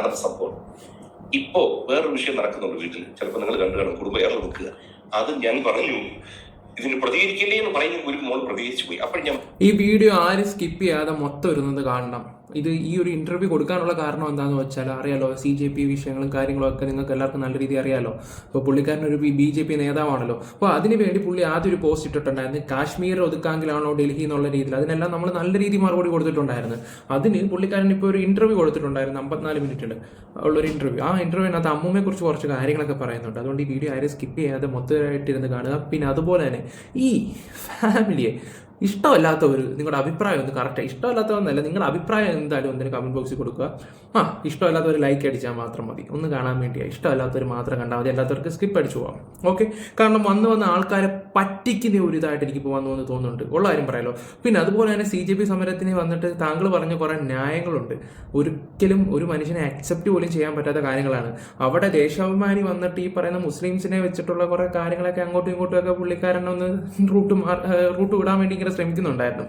നടന്ന സംഭവം. ഇപ്പോ വേറൊരു വിഷയം നടക്കുന്നുണ്ട് വീട്ടിൽ, ചിലപ്പോൾ നിങ്ങൾ കണ്ടു കാണും, കുടുംബം ഏറെ നിൽക്കുക. അത് ഞാൻ പറഞ്ഞു ഇതിന് പ്രതികരിക്കില്ലേ എന്ന് പറയുന്ന ഒരു മോൾ പ്രതികരിച്ചു പോയി. അപ്പോൾ ഞാൻ ഈ വീഡിയോ ആരും സ്കിപ്പ് ചെയ്യാതെ മൊത്തം ഇരുന്നത് കാണണം. ഇത് ഈ ഒരു ഇന്റർവ്യൂ കൊടുക്കാനുള്ള കാരണം എന്താണെന്ന് വെച്ചാൽ അറിയാലോ, CJP വിഷയങ്ങളും കാര്യങ്ങളും ഒക്കെ നിങ്ങൾക്ക് എല്ലാവർക്കും നല്ല രീതിയിൽ അറിയാലോ. ഇപ്പോൾ പുള്ളിക്കാരനൊരു BJP നേതാവാണല്ലോ. അപ്പോൾ അതിനുവേണ്ടി പുള്ളി ആദ്യം ഒരു പോസ്റ്റ് ഇട്ടിട്ടുണ്ടായിരുന്നു, കാശ്മീർ ഒതുക്കാങ്കിലാണോ ഡൽഹി എന്നുള്ള രീതിയിൽ. അതിനെല്ലാം നമ്മൾ നല്ല രീതിയിൽ മറുപടി കൊടുത്തിട്ടുണ്ടായിരുന്നു. അതിന് പുള്ളിക്കാരൻ ഇപ്പോൾ ഒരു ഇന്റർവ്യൂ കൊടുത്തിട്ടുണ്ടായിരുന്നു, 54 മിനിറ്റിൽ ഉള്ളൊരു ഇന്റർവ്യൂ. ആ ഇന്റർവ്യൂവിനകത്ത് അമ്മൂമ്മയെ കുറിച്ച് കുറച്ച് കാര്യങ്ങളൊക്കെ പറയുന്നുണ്ട്. അതുകൊണ്ട് ഈ വീഡിയോ ആരും സ്കിപ്പ് ചെയ്യാതെ മൊത്തമായിട്ടിരുന്ന് കാണുക. പിന്നെ അതുപോലെ തന്നെ ഈ ഫാമിലിയെ ഇഷ്ടമല്ലാത്തവർ നിങ്ങളുടെ അഭിപ്രായം ഒന്ന് കറക്റ്റായി, ഇഷ്ടമല്ലാത്തവന്നല്ല, നിങ്ങളുടെ അഭിപ്രായം എന്തായാലും ഒന്നിന് കമന്റ് ബോക്സിൽ കൊടുക്കുക. ഇഷ്ടമല്ലാത്തവർ ലൈക്ക് അടിച്ചാൽ മാത്രം മതി, ഒന്ന് കാണാൻ വേണ്ടിയാണ്. ഇഷ്ടമല്ലാത്തവർ മാത്രം കണ്ടാൽ മതി, അല്ലാത്തവർക്ക് സ്കിപ്പ് അടിച്ചു പോകാം. ഓക്കെ, കാരണം വന്ന ആൾക്കാരെ പറ്റിക്കുന്ന ഒരു ഇതായിട്ട് എനിക്കിപ്പോൾ വന്നു തോന്നുന്നുണ്ട്, ഉള്ള കാര്യം പറയാലോ. പിന്നെ അതുപോലെ തന്നെ CJP സമരത്തിന് വന്നിട്ട് താങ്കൾ പറഞ്ഞ കുറേ ന്യായങ്ങളുണ്ട്. ഒരിക്കലും ഒരു മനുഷ്യനെ അക്സെപ്റ്റ് പോലും ചെയ്യാൻ പറ്റാത്ത കാര്യങ്ങളാണ്. അവിടെ ദേശാഭിമാനി വന്നിട്ട് ഈ പറയുന്ന മുസ്ലിംസിനെ വെച്ചിട്ടുള്ള കുറേ കാര്യങ്ങളൊക്കെ അങ്ങോട്ടും ഇങ്ങോട്ടും ഒക്കെ പുള്ളിക്കാരനൊന്ന് റൂട്ട് വിടാൻ വേണ്ടി ശ്രമിക്കുന്നുണ്ടായിരുന്നു.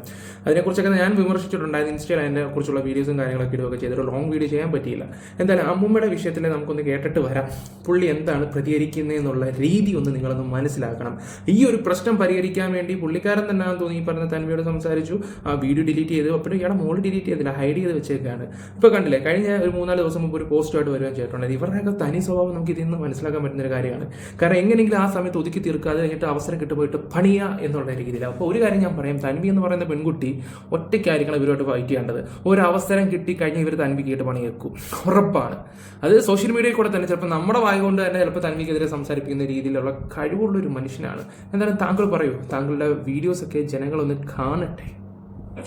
അതിനെക്കുറിച്ചൊക്കെ ഞാൻ വിമർശിച്ചിട്ടുണ്ടായിരുന്നു. ഇൻസ്റ്റയിൽ അതിനെ കുറിച്ചുള്ള വീഡിയോസും കാര്യങ്ങളൊക്കെ ഇടുകയൊക്കെ ചെയ്തിട്ട് ലോങ് വീഡിയോ ചെയ്യാൻ പറ്റിയില്ല. എന്തായാലും അമ്മൂമ്മയുടെ വിഷയത്തിൽ നമുക്കൊന്ന് കേട്ടിട്ട് വരാം. പുള്ളി എന്താണ് പ്രതികരിക്കുന്നതെന്നുള്ള രീതി ഒന്ന് നിങ്ങളൊന്ന് മനസ്സിലാക്കണം. ഈ ഒരു പ്രശ്നം പരിഹരിക്കാൻ വേണ്ടി പുള്ളിക്കാരൻ തന്നെ തോന്നി ഈ പറഞ്ഞ തൻവിയോട് സംസാരിച്ചു, ആ വീഡിയോ ഡിലീറ്റ് ചെയ്തു. അപ്പോഴും ഇയാളെ മോള് ഡിലീറ്റ് ചെയ്തില്ല, ഹൈഡ് ചെയ്ത് വെച്ചേക്കാണ്. ഇപ്പോൾ കണ്ടില്ലേ, കഴിഞ്ഞ ഒരു 3-4 ദിവസം മുമ്പ് ഒരു പോസ്റ്റുമായിട്ട് വരുവാൻ ചെയ്തിട്ടുണ്ട്. ഇവരുടെയൊക്കെ തനി സ്വഭാവം നമുക്ക് ഇതിൽ നിന്ന് മനസ്സിലാക്കാൻ പറ്റുന്ന ഒരു കാര്യമാണ്. കാരണം എങ്ങനെയെങ്കിലും ആ സമയത്ത് ഒതുക്കി തീർക്കാതെ കഴിഞ്ഞിട്ട് അവസരം കിട്ടുപോയിട്ട് പണിയുക എന്നുള്ള രീതിയിൽ. അപ്പോൾ ഒരു കാര്യം ഞാൻ പറയാം, തൻവി എന്ന് പറയുന്ന പെൺകുട്ടി ഒറ്റയ്ക്കായിരിക്കണം ഇവരോട്ട് ഫൈറ്റ് ചെയ്യേണ്ടത്. ഒരു അവസരം കിട്ടിക്കഴിഞ്ഞാൽ ഇവർ തൻവിക്കായിട്ട് പണിയേക്കും, ഉറപ്പാണ്. അത് സോഷ്യൽ മീഡിയയിൽ കൂടെ തന്നെ ചിലപ്പോൾ നമ്മുടെ വായ കൊണ്ട് തന്നെ ചിലപ്പോൾ തൻവിക്കെതിരെ സംസാരിപ്പിക്കുന്ന രീതിയിലുള്ള കഴിവുള്ളൊരു മനുഷ്യനാണ്. എന്തായാലും താങ്കൾ പറയൂ, താങ്കളുടെ വീഡിയോസൊക്കെ ജനങ്ങളൊന്ന് കാണട്ടെ.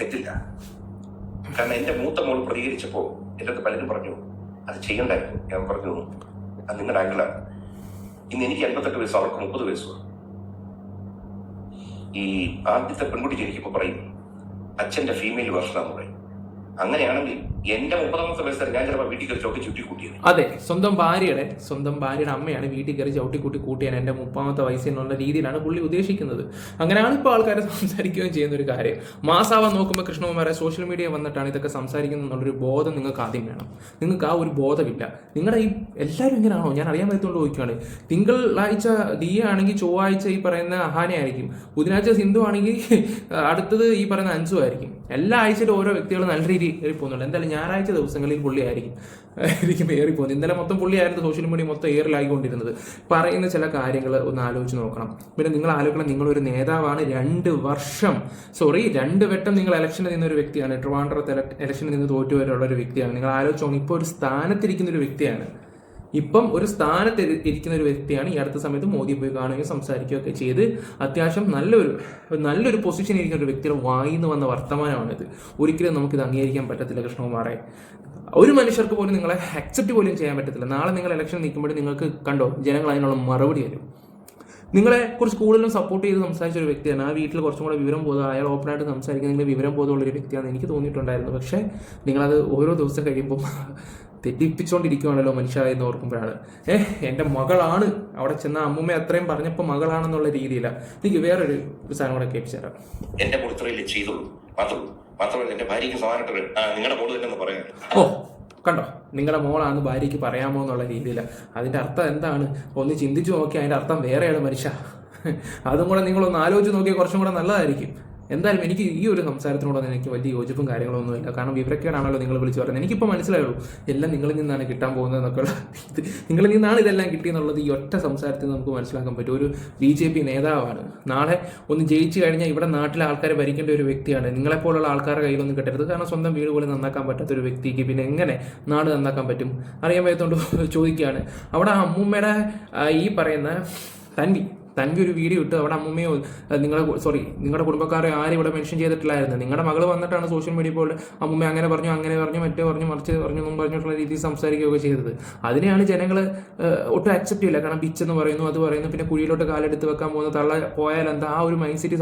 തെറ്റില്ല, കാരണം എന്റെ മൂത്ത മോൾ പ്രതികരിച്ചപ്പോൾ എന്നൊക്കെ പലരും പറഞ്ഞു അത് ചെയ്യണ്ടായിരുന്നു. ഞാൻ പറഞ്ഞു അത് നിങ്ങളുടെ ആംഗിളാണ്. ഇന്ന് എനിക്ക് 58 വയസ്സ്, അവർക്ക് 30 വയസ്സുമാണ്. ഈ ആദ്യത്തെ പെൺകുട്ടി ജനിക്കുമ്പോൾ പറയും അച്ഛന്റെ ഫീമെയിൽ വെർഷനാന്ന് പറയും. അങ്ങനെയാണെങ്കിൽ എന്റെ 30ാമത്തെ വയസ്സിൽ ഞാൻ ചിലപ്പോൾ വീട്ടിൽ കയറി ചവിട്ടി കൂട്ടിയത്. അതെ, സ്വന്തം ഭാര്യയുടെ അമ്മയാണ് വീട്ടിൽ കയറി കൂട്ടിയാൻ എൻ്റെ 30ാമത്തെ വയസ്സിനുള്ള രീതിയിലാണ് പുള്ളി ഉദ്ദേശിക്കുന്നത്. അങ്ങനെയാണ് ഇപ്പോൾ ആൾക്കാരെ സംസാരിക്കുകയും ചെയ്യുന്ന ഒരു കാര്യം. മാസാവാൻ നോക്കുമ്പോൾ കൃഷ്ണകുമാരെ സോഷ്യൽ മീഡിയ വന്നിട്ടാണ് ഇതൊക്കെ സംസാരിക്കുന്നത് എന്നുള്ളൊരു ബോധം നിങ്ങൾക്ക് ആദ്യം വേണം. നിങ്ങൾക്ക് ആ ഒരു ബോധമില്ല. നിങ്ങളുടെ ഈ എല്ലാവരും ഇങ്ങനെയാണോ ഞാൻ അറിയാൻ പറ്റുകൊണ്ട് ചോദിക്കുകയാണ്. തിങ്കളാഴ്ച ദിയ ആണെങ്കിൽ ചൊവ്വാഴ്ച ഈ പറയുന്ന അഹാന ആയിരിക്കും, ബുധനാഴ്ച സിന്ധു ആണെങ്കിൽ അടുത്തത് ഈ പറയുന്ന അൻസു ആയിരിക്കും. എല്ലാ ആഴ്ചയിലും ഓരോ വ്യക്തികൾ നല്ല രീതിയിൽ ഏറി പോകുന്നുണ്ട്. എന്തായാലും ഞായറാഴ്ച ദിവസങ്ങളിൽ പുള്ളി ആയിരിക്കും ഏറി പോകുന്നത്. ഇന്നലെ മൊത്തം പുള്ളിയായിരുന്നു സോഷ്യൽ മീഡിയ മൊത്തം ഏറിലായിക്കൊണ്ടിരുന്നത്. പറയുന്ന ചില കാര്യങ്ങൾ ഒന്ന് ആലോചിച്ച് നോക്കണം. പിന്നെ നിങ്ങൾ ആലോചിക്കണം, നിങ്ങളൊരു നേതാവാണ്. 2 വട്ടം നിങ്ങൾ ഇലക്ഷനിൽ നിന്നൊരു വ്യക്തിയാണ്. ട്രിവാൻഡ്രത്ത് ഇലക്ഷനിൽ നിന്ന് തോറ്റുവരെയുള്ള ഒരു വ്യക്തിയാണ്. നിങ്ങൾ ആലോചിച്ചോണം, ഇപ്പോൾ ഒരു സ്ഥാനത്തിരിക്കുന്ന ഒരു വ്യക്തിയാണ്. ഇപ്പം ഒരു സ്ഥാനത്ത് ഇരിക്കുന്ന ഒരു വ്യക്തിയാണ്. ഈ അടുത്ത സമയത്ത് മോദിയെ പോയി കാണുകയും സംസാരിക്കുകയൊക്കെ ചെയ്ത് അത്യാവശ്യം നല്ലൊരു പൊസിഷനിൽ ഇരിക്കുന്ന ഒരു വ്യക്തിയുടെ വായിന്ന് വന്ന വർത്തമാനമാണിത്. ഒരിക്കലും നമുക്കിത് അംഗീകരിക്കാൻ പറ്റത്തില്ല കൃഷ്ണകുമാറെ. ഒരു മനുഷ്യർക്ക് പോലും നിങ്ങളെ അക്സെപ്റ്റ് പോലും ചെയ്യാൻ പറ്റത്തില്ല. നാളെ നിങ്ങൾ ഇലക്ഷൻ നിൽക്കുമ്പോൾ നിങ്ങൾക്ക് കണ്ടോ, ജനങ്ങൾ അതിനുള്ള മറുപടി തരും. നിങ്ങളെ കുറിച്ച് കൂടുതലും സപ്പോർട്ട് ചെയ്ത് സംസാരിച്ച ഒരു വ്യക്തിയാണ്. ആ വീട്ടിൽ കുറച്ചും കൂടെ വിവരം ബോധം, അയാൾ ഓപ്പണായിട്ട് സംസാരിക്കുന്ന നിങ്ങൾ വിവരം ബോധമുള്ളൊരു വ്യക്തിയാണ് എനിക്ക് തോന്നിയിട്ടുണ്ടായിരുന്നു. പക്ഷേ നിങ്ങളത് ഓരോ ദിവസം കഴിയുമ്പോൾ തെറ്റിപ്പിച്ചുകൊണ്ടിരിക്കുകയാണല്ലോ മനുഷ്യ എന്ന് ഓർക്കുമ്പോഴാണ്. എൻ്റെ മകളാണ് അവിടെ ചെന്ന അമ്മൂമ്മ അത്രയും പറഞ്ഞപ്പോൾ മകളാണെന്നുള്ള രീതിയിലാണ്. എനിക്ക് വേറൊരു സാധനം കൂടെ കേൾപ്പിച്ചു തരാം. എന്റെ കൊടുത്തറയില്ലേ ചെയ്തോളൂ, മാത്രമല്ല എന്റെ ഭാര്യയ്ക്ക് സമാനമായിട്ട് നിങ്ങളുടെ മോള് തന്നെ പറയാം. കണ്ടോ, നിങ്ങളുടെ മോളാണ് ഭാര്യയ്ക്ക് പറയാമോ എന്നുള്ള രീതിയിൽ. അതിൻ്റെ അർത്ഥം എന്താണ് ഒന്ന് ചിന്തിച്ചു നോക്കി, അതിൻ്റെ അർത്ഥം വേറെയാണ് മനുഷ്യ. അതും കൂടെ നിങ്ങളൊന്ന് ആലോചിച്ച് നോക്കിയാൽ കുറച്ചും കൂടെ നല്ലതായിരിക്കും. എന്തായാലും എനിക്ക് ഈ ഒരു സംസാരത്തിനോടൊന്നും എനിക്ക് വലിയ യോജിപ്പും കാര്യങ്ങളൊന്നുമില്ല. കാരണം വിവരക്കേടാണല്ലോ നിങ്ങൾ വിളിച്ചു പറയുന്നത്. എനിക്കിപ്പോൾ മനസ്സിലായുള്ളൂ എല്ലാം നിങ്ങളിൽ നിന്നാണ് കിട്ടാൻ പോകുന്നതെന്നൊക്കെയുള്ള ഇത് നിങ്ങളിൽ നിന്നാണ് ഇതെല്ലാം കിട്ടിയെന്നുള്ളത് ഈ ഒറ്റ സംസാരത്തിൽ നമുക്ക് മനസ്സിലാക്കാൻ പറ്റും. ഒരു BJP നേതാവാണ്. നാളെ ഒന്ന് ജയിച്ചു കഴിഞ്ഞാൽ ഇവിടെ നാട്ടിലെ ആൾക്കാരെ ഭരിക്കേണ്ട ഒരു വ്യക്തിയാണ്. നിങ്ങളെപ്പോലുള്ള ആൾക്കാരുടെ കയ്യിലൊന്നും കിട്ടരുത്. കാരണം സ്വന്തം വീട് പോലും നന്നാക്കാൻ പറ്റാത്ത ഒരു വ്യക്തിക്ക് പിന്നെ എങ്ങനെ നാട് നന്നാക്കാൻ പറ്റും? അറിയാൻ പറ്റുകൊണ്ട് ചോദിക്കുകയാണ്. അവിടെ അമ്മൂമ്മയുടെ ഈ പറയുന്ന തൻവി ഒരു വീഡിയോ ഇട്ട് അവിടെ അമ്മൂമ്മയോ നിങ്ങളുടെ കുടുംബക്കാരെ ആരും ഇവിടെ മെൻഷൻ ചെയ്തിട്ടില്ലായിരുന്നു. നിങ്ങളുടെ മകൾ വന്നിട്ടാണ് സോഷ്യൽ മീഡിയ പോലെ അമ്മൂമ്മ അങ്ങനെ പറഞ്ഞു മറ്റേ പറഞ്ഞു മറിച്ച് പറഞ്ഞു എന്നും പറഞ്ഞിട്ടുള്ള രീതിയിൽ സംസാരിക്കുകയൊക്കെ ചെയ്തത്. അതിനെയാണ് ജനങ്ങൾ ഒട്ടും അക്സെപ്റ്റ് ചെയ്യില്ല. കാരണം ബിച്ചെന്ന് പറയുന്നു, അത് പറയുന്നു, പിന്നെ കുഴിയിലോട്ട് കാലെടുത്ത് വെക്കാൻ പോകുന്ന തള്ള പോയാൽ എന്താ ആ ഒരു മൈൻഡ് സെറ്റ്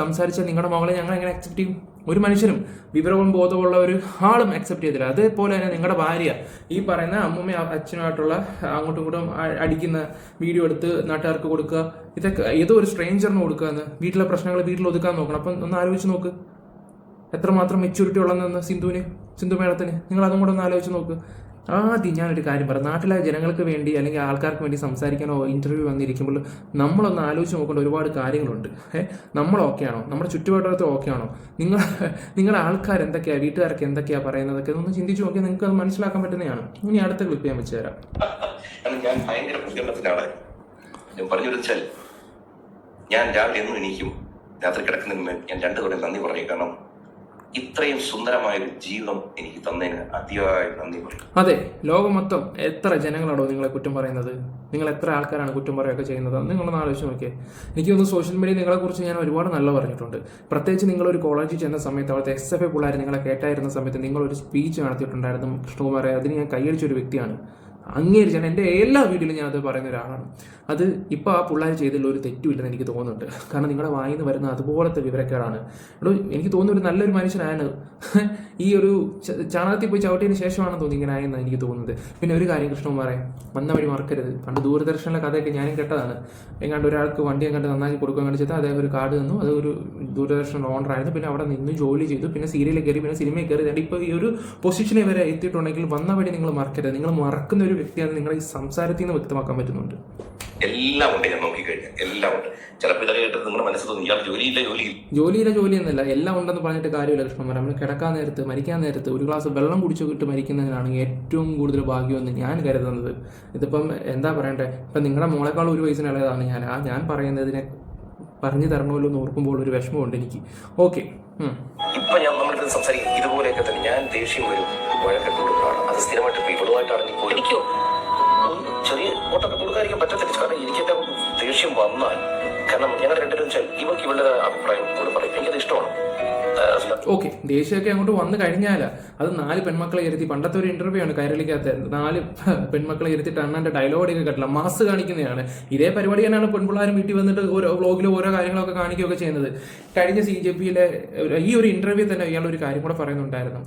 സംസാരിച്ചാൽ നിങ്ങളുടെ മകളെ ഞങ്ങൾ എങ്ങനെ അക്സെപ്റ്റ് ചെയ്യും? ഒരു മനുഷ്യനും വിവരവും ബോധമുള്ള ഒരു ആളും അക്സെപ്റ്റ് ചെയ്തില്ല. അതേപോലെ തന്നെ നിങ്ങളുടെ ഭാര്യ ഈ പറയുന്ന അമ്മൂമ്മ അച്ഛനുമായിട്ടുള്ള അങ്ങോട്ടും ഇങ്ങോട്ടും അടിക്കുന്ന വീഡിയോ എടുത്ത് നാട്ടുകാർക്ക് കൊടുക്കുക, ഇതൊക്കെ ഏതോ ഒരു സ്ട്രേഞ്ചറിന് കൊടുക്കുക എന്ന്, വീട്ടിലെ പ്രശ്നങ്ങൾ വീട്ടിൽ ഒതുക്കാൻ നോക്കണം. അപ്പം ഒന്ന് ആലോചിച്ച് നോക്ക് എത്രമാത്രം മെച്യൂരിറ്റി ഉള്ളതെന്ന് സിന്ധുവിന്. സിന്ധു മേഡത്തിന്? നിങ്ങൾ അതും കൂടെ ഒന്ന് ആലോചിച്ച് നോക്ക്. ആദ്യം ഞാനൊരു കാര്യം പറയാം, നാട്ടിലെ ജനങ്ങൾക്ക് വേണ്ടി അല്ലെങ്കിൽ ആൾക്കാർക്ക് വേണ്ടി സംസാരിക്കാനോ ഇൻ്റർവ്യൂ വന്നിരിക്കുമ്പോൾ നമ്മളൊന്ന് ആലോചിച്ച് നോക്കേണ്ട ഒരുപാട് കാര്യങ്ങളുണ്ട്. നമ്മൾ ഓക്കെയാണോ? നമ്മുടെ ചുറ്റുപാടത്ത് ഓക്കെയാണോ? നിങ്ങളുടെ ആൾക്കാർ എന്തൊക്കെയാണ്, വീട്ടുകാരൊക്കെ എന്തൊക്കെയാണ് പറയുന്നതൊക്കെ ഒന്ന് ചിന്തിച്ച് നോക്കിയാൽ നിങ്ങൾക്ക് അത് മനസ്സിലാക്കാൻ പറ്റുന്നതാണ്. ഇനി അടുത്ത ക്ലിപ്പ് ഞാൻ വെച്ച് തരാം. ഞാൻ ഭയങ്കര പ്രതികരണത്തിലാണ്. ഞാൻ പറഞ്ഞു വെച്ചാൽ ഞാൻ രാവിലെ എന്നും എണീക്കും, രാത്രി കിടക്കുന്നതിന് ഞാൻ 2 തവണ നന്ദി പറയും. കാരണം ഇത്രയും സുന്ദരമായൊരു ജീവിതം എനിക്ക് തന്നതിന് അതിയായ നന്ദി പറയും. അതെ, ലോകം മൊത്തം എത്ര ജനങ്ങളാണോ നിങ്ങളെ കുറ്റം പറയുന്നത്? നിങ്ങൾ എത്ര ആൾക്കാരാണ് കുറ്റം പറയുകയൊക്കെ ചെയ്യുന്നത്? നിങ്ങളൊന്ന് ആലോചിച്ച് നോക്കിയേ. എനിക്ക് തോന്നുന്നു സോഷ്യൽ മീഡിയ നിങ്ങളെക്കുറിച്ച് ഞാൻ ഒരുപാട് നല്ല പറഞ്ഞിട്ടുണ്ട്. പ്രത്യേകിച്ച് നിങ്ങളൊരു കോളേജിൽ ചെന്ന സമയത്ത് അവിടുത്തെ SFA പിള്ളേർ നിങ്ങളെ കേട്ടായിരുന്ന സമയത്ത് നിങ്ങളൊരു സ്പീച്ച് നടത്തിയിട്ടുണ്ടായിരുന്നു കൃഷ്ണകുമാരെ. അതിന് ഞാൻ കൈയടിച്ചൊരു വ്യക്തിയാണ്. അംഗീകരിച്ചാണ്. എൻ്റെ എല്ലാ വീഡിയോയിലും ഞാൻ അത് പറയുന്ന ഒരാളാണ്. അത് ഇപ്പോൾ ആ പിള്ളേർ ചെയ്തതിൽ ഒരു തെറ്റുമില്ലെന്ന് എനിക്ക് തോന്നുന്നുണ്ട്. കാരണം നിങ്ങളുടെ വായിൽ നിന്ന് വരുന്ന അതുപോലത്തെ വിവരക്കേടാണ്. എനിക്ക് തോന്നുന്നു ഒരു നല്ലൊരു മനുഷ്യനാണ് ഈ ഒരു ചാണകത്തിൽ പോയി ചവിട്ടിയതിന് ശേഷമാണെന്ന് തോന്നി ഇങ്ങനെ ആയെന്നാണ് എനിക്ക് തോന്നുന്നത്. പിന്നെ ഒരു കാര്യം കൃഷ്ണകുമാരെ, വന്ന വഴി മറക്കരുത്. പണ്ട് ദൂരദർശനിലെ കഥയൊക്കെ ഞാനും കേട്ടതാണ്. എങ്ങാണ്ട് ഒരാൾക്ക് വണ്ടി എങ്ങാണ്ട് നന്നാക്കി കൊടുക്കാൻ വേണ്ടി ചെയ്താൽ അദ്ദേഹം ഒരു കാർഡ് തന്നു. അത് ഒരു ദൂരദർശൻ ഓണറായിരുന്നു. പിന്നെ അവിടെ നിന്ന് ജോലി ചെയ്തു, പിന്നെ സീരിയലിൽ കയറി, പിന്നെ സിനിമയിൽ കയറി. ഇപ്പോൾ ഈ ഒരു പൊസിഷനെ വരെ എത്തിയിട്ടുണ്ടെങ്കിൽ വന്ന വഴി നിങ്ങൾ മറക്കരുത്. നിങ്ങൾ മറക്കുന്ന ഒരു വ്യക്തിയാണ് നിങ്ങളുടെ ഈ സംസാരത്തിൽ നിന്ന് വ്യക്തമാക്കാൻ പറ്റുന്നുണ്ട്. എല്ലാം ഉണ്ട്, ഞാൻ നോക്കിക്കഴിഞ്ഞാൽ എല്ലാം ഉണ്ട്. ചിലപ്പോൾ ഇതൊക്കെ കേട്ടത് നിങ്ങളുടെ മനസ്സിൽ തോന്നി ഇയാൾ ജോലി എന്നല്ല, എല്ലാം ഉണ്ടെന്ന് പറഞ്ഞിട്ട് കാര്യമില്ല കൃഷ്ണന്മാർ. നമ്മൾ കിടക്കാൻ നേരത്ത്, മരിക്കാൻ നേരത്ത് ഒരു ഗ്ലാസ് വെള്ളം കുടിച്ചു കിട്ട് മരിക്കുന്നതിനാണ് ഏറ്റവും കൂടുതൽ ഭാഗ്യമെന്ന് ഞാൻ കരുതുന്നത്. ഇതിപ്പം എന്താ പറയണ്ടേ, ഇപ്പം നിങ്ങളുടെ മോളെക്കാൾ ഒരു വയസ്സിന് ഇളയതാണ് ഞാൻ പറയുന്നതിനെ പറഞ്ഞു തരണമല്ലോ എന്ന് ഓർക്കുമ്പോൾ ഒരു വിഷമമുണ്ട് എനിക്ക്. ഓക്കെ, ഇപ്പൊ നമ്മളിത് സംസാരിക്കും ഇതുപോലെയൊക്കെ തന്നെ. ഞാൻ ദേഷ്യം വരും, വഴക്കൊക്കെ കൊടുക്കുകയാണ്. അത് സ്ഥിരമായിട്ട് ഇവളുമായിട്ടാണെങ്കിൽ പോലും എനിക്കോ ചെറിയ ഓട്ടൊക്കെ കൊടുക്കാതിരിക്കാൻ പറ്റത്തില്ല. കാരണം എനിക്കെന്റെ ദേഷ്യം വന്നാൽ, കാരണം ഞങ്ങൾ രണ്ടുപേരും വെച്ചാൽ ഇവർക്ക് ഇവളുടെ അഭിപ്രായം കൂടെ പറയും. എനിക്കത് ഇഷ്ടമാണ്. ഓക്കെ, ദേഷ്യമൊക്കെ അങ്ങോട്ട് വന്നു കഴിഞ്ഞാൽ അത് 4 പെൺമക്കളെ ഇരുത്തി, പണ്ടത്തെ ഒരു ഇന്റർവ്യൂ ആണ് കൈരളിക്കകത്ത്, 4 പെൺമക്കളെ ഇരുത്തിയിട്ട് അണ്ണൻ്റെ ഡയലോഗൊക്കെ കേട്ടില്ല, മാസ് കാണിക്കുന്നതാണ്. ഇതേ പരിപാടി തന്നെയാണ് പെൺപിള്ളേരും വീട്ടിൽ വന്നിട്ട് ഓരോ വ്ളോഗിൽ ഓരോ കാര്യങ്ങളൊക്കെ കാണിക്കുകയൊക്കെ ചെയ്യുന്നത്. കഴിഞ്ഞ CJPയിലെ ഈ ഒരു ഇന്റർവ്യൂ തന്നെ ഇയാളൊരു കാര്യം കൂടെ പറയുന്നുണ്ടായിരുന്നു.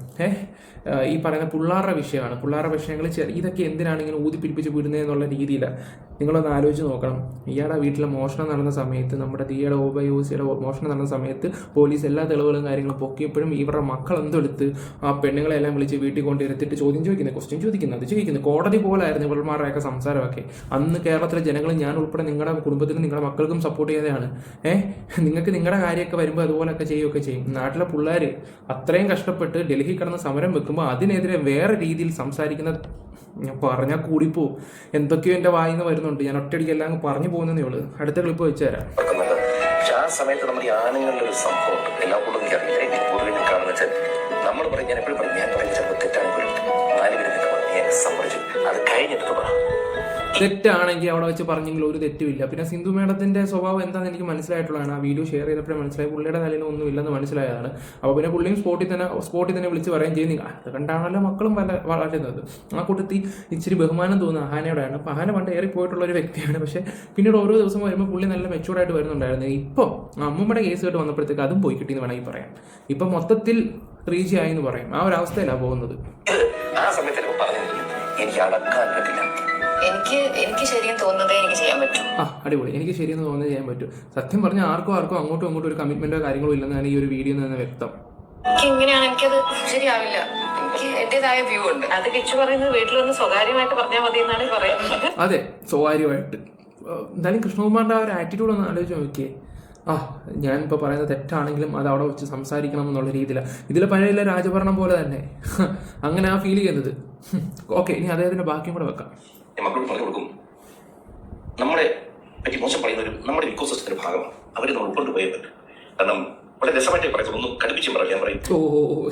ഈ പറയുന്ന പിള്ളേരുടെ വിഷയമാണ്. പിള്ളേരുടെ വിഷയങ്ങൾ ഇതൊക്കെ എന്തിനാണ് ഇങ്ങനെ ഊതിപ്പിടിപ്പിച്ച് വിടുന്നത് എന്നുള്ള രീതിയിലാണ്. നിങ്ങളൊന്ന് ആലോചിച്ച് നോക്കണം. ഇയാളുടെ വീട്ടിലെ മോഷണം നടന്ന സമയത്ത്, നമ്മുടെ ദിയയുടെ ഓബയോസിയുടെ മോഷണം നടന്ന സമയത്ത് പോലീസ് എല്ലാ തെളിവുകളും കാര്യങ്ങളും പൊക്കിയപ്പോഴും ഇവരുടെ മക്കൾ എന്തെടുത്ത് ആ പെണ്ണുങ്ങളെല്ലാം വിളിച്ച് വീട്ടിൽ കൊണ്ടിരുത്തിട്ട് ചോദ്യം ചോദിക്കുന്നത്, ക്വസ്റ്റ്യൻ ചോദിക്കുന്നത്, അത് ചോദിക്കുന്നത്. കോടതി പോലായിരുന്നു ഇവന്മാരുടെയൊക്കെ സംസാരമൊക്കെ. അന്ന് കേരളത്തിലെ ജനങ്ങൾ, ഞാൻ ഉൾപ്പെടെ നിങ്ങളുടെ കുടുംബത്തിനും നിങ്ങളുടെ മക്കൾക്കും സപ്പോർട്ട് ചെയ്തതാണ്. നിങ്ങൾക്ക് നിങ്ങളുടെ കാര്യമൊക്കെ വരുമ്പോൾ അതുപോലെയൊക്കെ ചെയ്യുകയൊക്കെ ചെയ്യും. നാട്ടിലെ പിള്ളേർ അത്രയും കഷ്ടപ്പെട്ട് ഡൽഹി കിടന്ന് സമരം വെക്കുമ്പോൾ അതിനെതിരെ വേറെ രീതിയിൽ സംസാരിക്കുന്ന, ഞാൻ പറഞ്ഞാൽ കൂടിപ്പോ എന്തൊക്കെയോ എൻ്റെ വായിൽ നിന്ന് വരുന്നുണ്ട്. ഞാൻ ഒറ്റയടിക്ക് എല്ലാം പറഞ്ഞു പോകുന്നതേ ഉള്ളൂ. അടുത്ത ക്ലിപ്പ് വെച്ച് തരാം. പക്ഷെ ആ സമയത്ത് നമ്മുടെ ആണുങ്ങളുടെ ഒരു സംഭവം എല്ലാം കൂടുതൽ എനിക്കറിയില്ല. പൊതുവെ കാണുന്ന വെച്ചാൽ നമ്മൾ പറയും, ഞാൻ എപ്പോഴും പറയും, ഞാൻ പറയുന്നത് ചിലപ്പോൾ തെറ്റാണെങ്കിൽ 4 മിനിറ്റ് ഞാൻ സമ്മതിച്ചു. അത് കഴിഞ്ഞിട്ട് പറ. തെറ്റാണെങ്കിൽ അവിടെ വെച്ച് പറഞ്ഞെങ്കിൽ ഒരു തെറ്റുമില്ല. പിന്നെ സിന്ധു മേഡത്തിന്റെ സ്വഭാവം എന്താണെന്ന് എനിക്ക് മനസ്സിലായിട്ടുള്ളതാണ്. ആ വീഡിയോ ഷെയർ ചെയ്തപ്പോഴേ മനസ്സിലായി പുള്ളിയുടെ തലയിൽ ഒന്നും ഇല്ലെന്ന് മനസ്സിലായതാണ്. അപ്പോൾ പിന്നെ പുള്ളിയും സ്പോട്ടിൽ തന്നെ വിളിച്ച് പറയുകയും ചെയ്യുന്നില്ല. അത് കണ്ടാണല്ലോ മക്കളും വളരുന്നത്. ആ കൂട്ടത്തിൽ ഇച്ചിരി ബഹുമാനം തോന്നുന്ന അഹാനയോടെയാണ്. അപ്പോൾ അഹാന പണ്ട് ഏറി പോയിട്ടുള്ള ഒരു വ്യക്തിയാണ്. പക്ഷേ പിന്നീട് ഓരോ ദിവസം വരുമ്പോൾ പുള്ളി നല്ല മെച്ചൂർഡായിട്ട് വരുന്നുണ്ടായിരുന്നു. ഇപ്പം അമ്മൂമ്മയുടെ കേസ് കേട്ട് വന്നപ്പോഴത്തേക്ക് അതും പോയി കിട്ടിയെന്ന് വേണമെങ്കിൽ പറയാം. ഇപ്പം മൊത്തത്തിൽ 3G ആയി എന്ന് പറയും. ആ ഒരു അവസ്ഥയിലാണ് പോകുന്നത്. ആ സമയത്ത് എനിക്ക് അടക്കാൻ പറ്റില്ല. എനിക്ക് ശരിയെന്ന് തോന്നുന്നതേ എനിക്ക് ചെയ്യാൻ പറ്റും. അടിപൊളി. എനിക്ക് ശരിയെന്ന് തോന്നുന്നത് ചെയ്യാൻ പറ്റും. സത്യം പറഞ്ഞാൽ ആർക്കും അങ്ങോട്ടും ഒരു കമ്മിറ്റ്മെന്റോ കാര്യങ്ങളോ ഇല്ലെന്നാണ് ഈ ഒരു വീഡിയോ നിന്ന് വ്യക്തം. എനിക്ക് ഇങ്ങനെയാണ്, എനിക്കത് ശരിയാവില്ല. എനിക്ക് എന്റേതായ വ്യൂ ഉണ്ട്. അത് കിച്ചു പറയുന്നത് വീട്ടിൽ വന്ന് സ്വകാര്യമായിട്ട് പറഞ്ഞാൽ മതി എന്നാണ് പറയുന്നത്. അതെ, സ്വകാര്യമായിട്ട്. എന്തായാലും കൃഷ്ണകുമാറിന്റെ ആ ഒരു ആറ്റിറ്റ്യൂഡ് ഒന്ന് ആലോചിച്ച് നോക്കിയേ. ഞാനിപ്പോൾ പറയുന്നത് തെറ്റാണെങ്കിലും അത് അവിടെ വെച്ച് സംസാരിക്കണം എന്നുള്ള രീതിയിലാണ്. ഇതിൽ പഴയ രാജഭരണം പോലെ തന്നെ അങ്ങനെ ആ ഫീൽ ചെയ്യുന്നത്. ഓക്കെ, ഇനി അദ്ദേഹത്തിന്റെ ബാക്കിയും കൂടെ വെക്കാം. മക്കളോട് പറഞ്ഞു കൊടുക്കും, നമ്മളെ പറ്റി മോശം പറയുന്നവരും നമ്മുടെ ഇക്കോസിസ്റ്റത്തിന്റെ ഭാഗമാണ്. അവരെ നമ്മൾ ഉൾക്കൊണ്ട് പോയേ പറ്റും. കാരണം വളരെ രസമായിട്ട് പറയുന്നത്, ഒന്നും കടുപ്പിച്ചും പറയാം. ഞാൻ പറയും,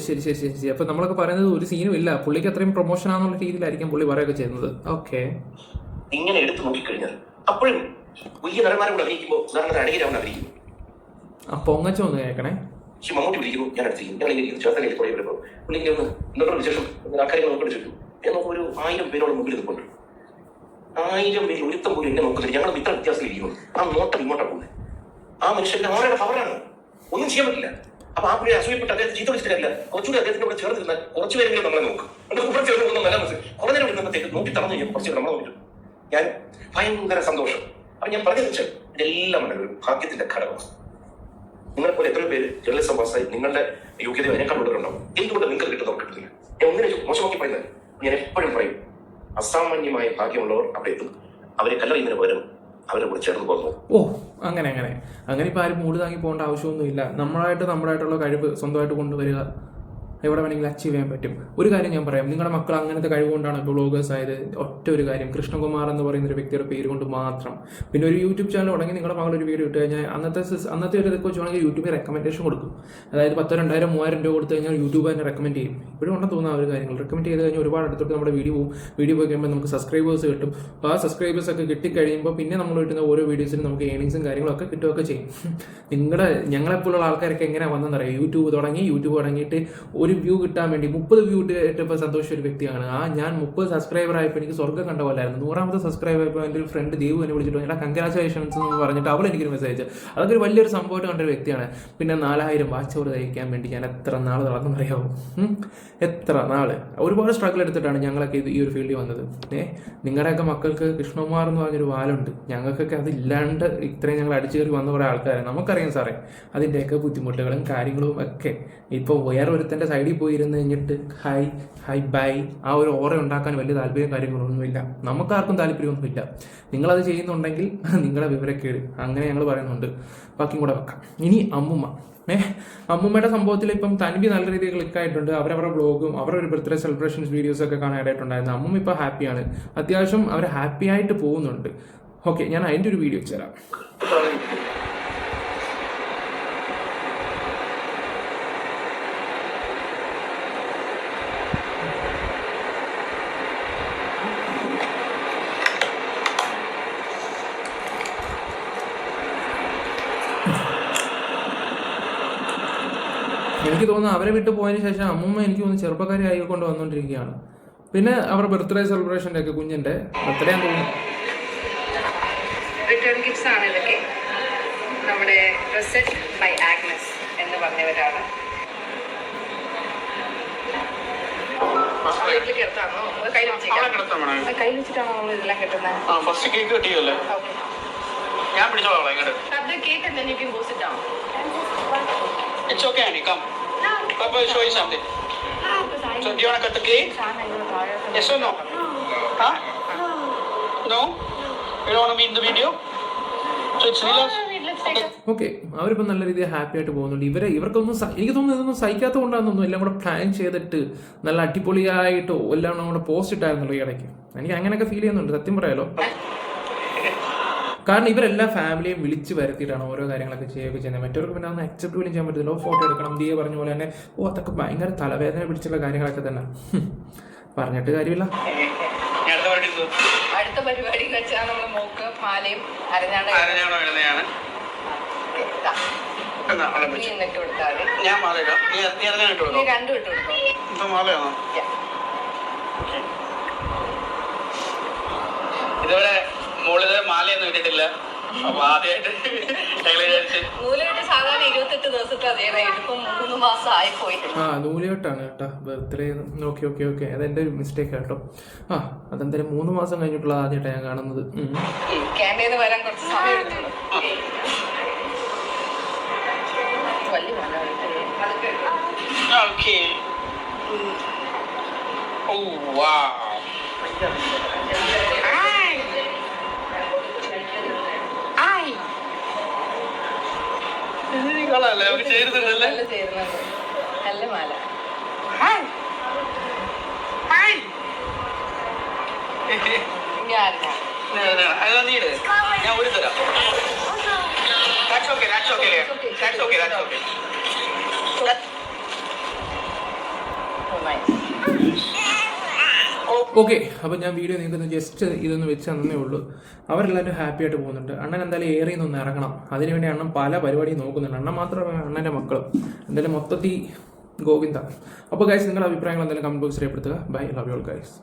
ശരി. അപ്പൊ നമ്മളൊക്കെ പറയുന്നത് ഒരു സീനും ഇല്ല, പുള്ളിക്ക് അത്രയും പ്രൊമോഷൻ ആണെന്നുള്ള രീതിയിലായിരിക്കും പുള്ളി പറയുകയൊക്കെ ചെയ്യുന്നത്. ഓക്കെ, ഇങ്ങനെ എടുത്തു നോക്കിക്കഴിഞ്ഞാൽ അപ്പോഴും വലിയ നടന്മാരെ കൂടെ അഭിനയിക്കുമ്പോൾ ഉദാഹരണത്തിന് അടിയരാവൻ അഭിനയിക്കുന്നു. പൊങ്ങച്ച ഒന്ന് കേൾക്കണേ. മമ്മൂട്ടി വിളിക്കുന്നു, ഞാൻ അടുത്തിരിക്കും. ഞങ്ങൾ ചേർത്തലയിൽ പുറകെ വരുമ്പോൾ പുള്ളിക്ക് ഒന്ന് എന്തൊക്കെ വിശേഷം ആ കാര്യങ്ങൾ നോക്കി ചോദിക്കും. ഞാൻ നോക്കുമ്പോൾ ഒരു 1000 പേരോളം മുമ്പിൽ നിൽപ്പുണ്ട്. 1000 പേര് ഒരുത്തം പോലും എന്നെ നോക്കുന്നില്ല. ഞങ്ങൾ ഇത്ര വ്യത്യാസത്തിൽ ഇരിക്കുന്നു. ആ നോട്ടം ഇങ്ങോട്ടാണ് പോകുന്നത്. ആ മനുഷ്യന്റെ ആരുടെ പവറാണ്, ഒന്നും ചെയ്യാൻ പറ്റില്ല. അപ്പൊ ആ പുള്ളി അസൂയപ്പെട്ട് അദ്ദേഹത്തെ ചീത്ത വിളിച്ചിട്ട് കാര്യമില്ല. കുറച്ചുകൂടി അദ്ദേഹത്തിന്റെ കൂടെ ചേർന്നിരുന്നാൽ കുറച്ചു പേരെങ്കിലും നമ്മളെ നോക്കും. കുറച്ച് പേര് നല്ല മനസ്സിൽ കുറേ നേരം വിടുന്നത്തേക്ക് നോക്കി തറഞ്ഞു കഴിഞ്ഞാൽ കുറച്ച് പേര് നമ്മളെ നോക്കിട്ടു. ഞാൻ ഭയങ്കര സന്തോഷം. അപ്പൊ ഞാൻ പറഞ്ഞു വെച്ചാൽ ഇതെല്ലാം ഉണ്ട് ഒരു ഭാഗ്യത്തിന്റെ ഘടകമാണ്. നിങ്ങളെപ്പോലെ എത്രയോ പേര് ജേർണലിസം പാസ്സായി നിങ്ങളുടെ യോഗ്യത അതിനേക്കാൾ ഉള്ളവരുണ്ടാവും. എന്തുകൊണ്ട് നിങ്ങൾക്ക് കിട്ടുന്നവർക്ക് കിട്ടുന്നില്ല? ഞാൻ ഒന്നിനെ മോശമാക്കി പറയുന്നത്, ഞാൻ എപ്പോഴും പറയും, അസാമാന്യമായ ഭാഗ്യമുള്ളവർ അവിടെ എത്തും. അവരെ കല്ലെറിയുന്നതിന് പകരം അവരെ കൂടെ ചേർന്ന് പോകുന്നു. ഓ അങ്ങനെ ഇപ്പം ആരും മൂട് താങ്ങി പോകേണ്ട ആവശ്യമൊന്നുമില്ല. നമ്മളായിട്ടുള്ള കഴിവ് സ്വന്തമായിട്ട് കൊണ്ടുവരിക, എവിടെ വേണമെങ്കിലും അച്ചീവ് ചെയ്യാൻ പറ്റും. ഒരു കാര്യം ഞാൻ പറയാം, നിങ്ങളുടെ മക്കൾ അങ്ങനത്തെ കഴിവുകൊണ്ടാണ് ഇപ്പോൾ വ്ളോഗേഴ്സ് ആയത്. ഒറ്റ ഒരു കാര്യം, കൃഷ്ണകുമാർ എന്ന് പറയുന്ന ഒരു വ്യക്തിയുടെ പേര് കൊണ്ട് മാത്രം. പിന്നെ ഒരു യൂട്യൂബ് ചാനൽ തുടങ്ങി നിങ്ങളുടെ മകൾ ഒരു വീഡിയോ ഇട്ട് കഴിഞ്ഞാൽ അന്നത്തെ ഒരു ഇതൊക്കെ വെച്ചാണെങ്കിൽ യൂട്യൂബിൽ റെക്കമെൻഡേഷൻ കൊടുക്കും. അതായത് 10,000, 2,000, 3,000 രൂപ കൊടുത്തു കഴിഞ്ഞാൽ യൂട്യൂബ് തന്നെ റെക്കമെൻഡ് ചെയ്യും. ഇപ്പോഴും ഉണ്ടെന്ന് തോന്നുന്ന ഒരു കാര്യങ്ങൾ റെക്കമെൻഡ് ചെയ്ത് കഴിഞ്ഞാൽ ഒരുപാട് അടുത്തോട്ട് നമ്മുടെ വീഡിയോ പോയി കഴിയുമ്പോൾ നമുക്ക് സബ്സ്ക്രൈബേഴ്സ് കിട്ടും. അപ്പോൾ ആ സബ്സ്ക്രൈബേഴ്സ് ഒക്കെ കിട്ടിക്കഴിയുമ്പോൾ പിന്നെ നമ്മൾ കിട്ടുന്ന ഓരോ വീഡിയോസിനും നമുക്ക് ഏണിങ്സും കാര്യങ്ങളൊക്കെ കിട്ടുകയൊക്കെ ചെയ്യും. ഞങ്ങളെപ്പോലുള്ള ആൾക്കാരൊക്കെ എങ്ങനെ വന്നെന്നറിയാം, യൂട്യൂബ് തുടങ്ങിയിട്ട് ഒരു വ്യൂ കിട്ടാൻ വേണ്ടി 30 വ്യൂ ഇട്ടപ്പോൾ സന്തോഷിച്ച ഒരു വ്യക്തിയാണ്. ഞാൻ 30 സബ്സ്ക്രൈബർ ആയപ്പോൾ എനിക്ക് സ്വർഗ്ഗം കണ്ട പോലായിരുന്നു. 100ാമത്തെ സബ്സ്ക്രൈബർ ആയപ്പോൾ എൻ്റെ ഒരു ഫ്രണ്ട് ദേവു എന്നെ വിളിച്ചിട്ട് എടാ കൺഗ്രാച്ചുലേഷൻസ് എന്ന് പറഞ്ഞിട്ട് അവൾ എനിക്കൊരു മെസ്സേജ്. അതൊക്കെ ഒരു വലിയൊരു സംഭവമായിട്ട് കണ്ടൊരു വ്യക്തിയാണ്. പിന്നെ 4000 വാച്ച് അവർ തയ്ക്കാൻ വേണ്ടി ഞാൻ എത്ര നാൾ നടന്നറിയാവും, എത്ര നാൾ ഒരുപാട് സ്ട്രഗിൾ എടുത്തിട്ടാണ് ഞങ്ങളൊക്കെ ഈ ഒരു ഫീൽഡിൽ വന്നത്. നിങ്ങളുടെയൊക്കെ മക്കൾക്ക് കൃഷ്ണകുമാർ എന്ന് പറഞ്ഞൊരു വാലുണ്ട്, ഞങ്ങൾക്കൊക്കെ അതില്ലാണ്ട് ഇത്രയും ഞങ്ങൾ അടിച്ചു കയറി വന്ന കുറേ ആൾക്കാരെ നമുക്കറിയാം സാറേ. അതിൻ്റെയൊക്കെ ബുദ്ധിമുട്ടുകളും കാര്യങ്ങളും ഒക്കെ ഇപ്പോൾ വേറെ ഒരുത്തൻ്റെ സൈഡിൽ പോയിരുന്ന് കഴിഞ്ഞിട്ട് ഹൈ ബൈ ആ ഒരു ഓറ ഉണ്ടാക്കാൻ വലിയ താല്പര്യം കാര്യങ്ങളൊന്നുമില്ല. നമുക്കാർക്കും താല്പര്യമൊന്നുമില്ല. നിങ്ങളത് ചെയ്യുന്നുണ്ടെങ്കിൽ നിങ്ങളെ വിവരക്കേട്, അങ്ങനെ ഞങ്ങൾ പറയുന്നുണ്ട്. ബാക്കിയും കൂടെ വെക്കാം. ഇനി അമ്മൂമ്മയുടെ സംഭവത്തിൽ ഇപ്പം തനിക്ക് നല്ല രീതിയിൽ ക്ലിക്കായിട്ടുണ്ട്. അവരവരുടെ ബ്ലോഗും അവരൊരു ബർത്ത്ഡേ സെലിബ്രേഷൻസ് വീഡിയോസൊക്കെ കാണാനായിട്ടുണ്ടായിരുന്നു. അമ്മൂമ്മ ഇപ്പോൾ ഹാപ്പിയാണ്, അത്യാവശ്യം അവർ ഹാപ്പി ആയിട്ട് പോകുന്നുണ്ട്. ഓക്കെ, ഞാൻ അതിൻ്റെ ഒരു വീഡിയോ വെച്ചുതരാം. എനിക്ക് തോന്നുന്നു അവരെ വിട്ടു പോയതിന് ശേഷം അമ്മൂമ്മ എനിക്ക് തോന്നുന്നു ചെറുപ്പക്കാരി ആയിക്കൊണ്ട് വന്നുകൊണ്ടിരിക്കുകയാണ്. പിന്നെ അവരുടെ ബർത്ത്ഡേ സെലിബ്രേഷൻ്റെ ഒക്കെ കുഞ്ഞിൻ്റെ ബർത്ത്ഡേ ആണെന്ന് തോന്നുന്നു. റിട്ടേൺ ഗിഫ്റ്റ്സ് ആണ് ഇതൊക്കെ. നമ്മുടെ റെസെറ്റ് ബൈ ആഗ്നസ് എന്ന് പറഞ്ഞവരാണ്. കയ്യിൽ വെച്ചിട്ടാണോ നമ്മൾ ഇതെല്ലാം കിട്ടുന്നത്? ഫസ്റ്റ് കേക്ക് കിട്ടിയല്ലേ, ഞാൻ പിടിച്ചോളാം. അത് cake and then you can go sit down. It's okay, Annie. Come. Papa will show you something. So, do you want to cut the cake? Yes or no? Huh? No? You don't want to be in the video? So, it's relaxed? Okay, അവരിപ്പോൾ നല്ല രീതിയിൽ happy ആയിട്ട് പോകുന്നുണ്ട്. ഇവർക്കൊന്നും എനിക്ക് തോന്നുന്നു ഇതൊന്നും സഹിക്കാത്ത കൊണ്ടാണെന്നൊന്നും എല്ലാം കൂടെ പ്ലാൻ ചെയ്തിട്ട് നല്ല അടിപൊളിയായിട്ട് എല്ലാം കൂടെ പോസ്റ്റ് ഇട്ടായിരുന്നല്ലോ ഈ ഇടയ്ക്ക്. എനിക്ക് അങ്ങനെയൊക്കെ ഫീൽ ചെയ്യുന്നുണ്ട്, സത്യം പറയാലോ. കാരണം ഇവരെല്ലാ ഫാമിലിയും വിളിച്ച് വരുത്തിയിട്ടാണ് ഓരോ കാര്യങ്ങളൊക്കെ ചെയ്യുന്നത്. മറ്റവർക്ക് പിന്നെ ഒന്ന് അക്സെപ്റ്റ് പോലും ചെയ്യാൻ പറ്റില്ല. ഫോട്ടോ എടുക്കണം, ദിയ പറഞ്ഞ പോലെ തന്നെ. അതൊക്കെ ഭയങ്കര തലവേദന പിടിച്ചുള്ള കാര്യങ്ങളൊക്കെ തന്നെ. പറഞ്ഞിട്ട് കാര്യമില്ല. അടുത്ത പരിപാടി എന്ന് വെച്ചാൽ നമ്മൾ മോക്ക് മാലയും അരഞ്ഞാണ് എന്നിട്ട് കൊടുത്താൽ രണ്ടും ഇട്ട് കൊടുക്കും. ഇതുവരെ മോളിത് മാലയൊന്നും ഇട്ടിട്ടില്ല. അപ്പൊ ആദ്യമായിട്ട് നൂലുകെട്ട് സാധാരണ 28 ദിവസത്തെ അതേ ഇതിപ്പം 3 മാസം ആയിപ്പോയി. നൂലുകെട്ടാണ് കേട്ടോ ബർത്ത്ഡേ. ഓക്കെ അതെന്റെ ഒരു മിസ്റ്റേക്ക് കേട്ടോ. അതെന്തായാലും 3 മാസം കഴിഞ്ഞിട്ടുള്ള ആദ്യമായിട്ടാണ് ഞാൻ കാണുന്നത്. ക്യാൻറ്റീന്ന് വരാൻ കുറച്ച് സമയം എടുത്തുള്ളൂ. വലിയ മഴ. നല്ല മാല. ഞാൻ ഒരു തരാം. ഓക്കെ, അപ്പോൾ ഞാൻ വീഡിയോ നിങ്ങൾക്ക് ജസ്റ്റ് ഇതൊന്ന് വെച്ച് തന്നേ ഉള്ളൂ. അവരെല്ലാവരും ഹാപ്പി ആയിട്ട് പോകുന്നുണ്ട്. അണ്ണൻ എന്തായാലും ഏറിയിൽ നിന്ന് ഇറങ്ങണം. അതിനുവേണ്ടി അണ്ണൻ പല പരിപാടിയും നോക്കുന്നുണ്ട്. അണ്ണൻ മാത്രമല്ല, അണ്ണൻ്റെ മക്കളും എന്തായാലും മൊത്തത്തിൽ ഗോവിന്ദ. അപ്പോൾ ഗൈസ്, നിങ്ങളുടെ അഭിപ്രായങ്ങൾ എന്തായാലും കമന്റ് ബോക്സിൽ രേഖപ്പെടുത്തുക. Bye, love you all guys.